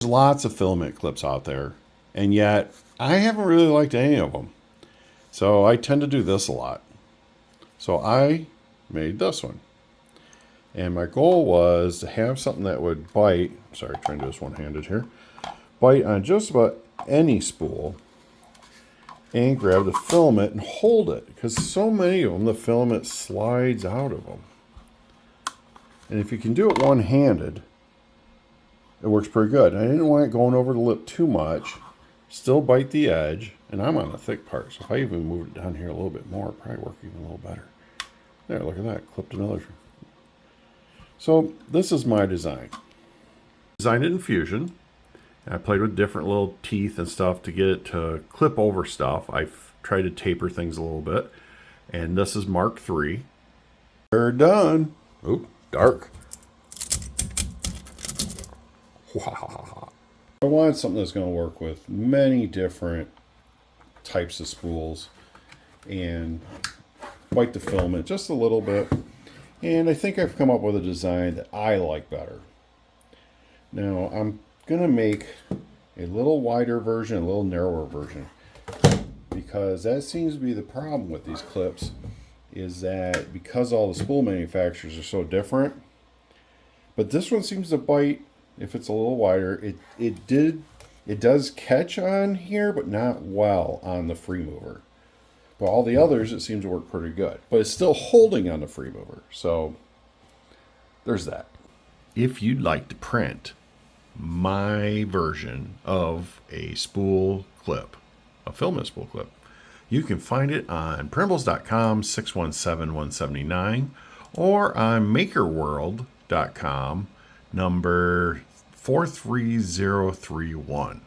There's lots of filament clips out there, and yet I haven't really liked any of them. So I tend to do this a lot. So I made this one. And my goal was to have something that would bite, sorry, trying to do this one-handed here, bite on just about any spool and grab the filament and hold it. Because so many of them, the filament slides out of them. And if you can do it one-handed, it works pretty good. And I didn't want it going over the lip too much, still bite the edge, and I'm on the thick part. So if I even moved it down here a little bit more, it'd probably work even a little better. There, look at that, clipped another. So this is my design. Designed it in Fusion. I played with different little teeth and stuff to get it to clip over stuff. I've tried to taper things a little bit. And this is Mark III. We're done. Oop, dark. Wow. I wanted something that's going to work with many different types of spools and bite the filament just a little bit. And I think I've come up with a design that I like better. Now I'm going to make a little wider version, a little narrower version, because that seems to be the problem with these clips, is that because all the spool manufacturers are so different, but this one seems to bite if it's a little wider. It does catch on here, but not well on the free mover. But all the others, it seems to work pretty good. But it's still holding on the free mover. So there's that. If you'd like to print my version of a spool clip, a filament spool clip, you can find it on printables.com 617179 or on makerworld.com number 43031.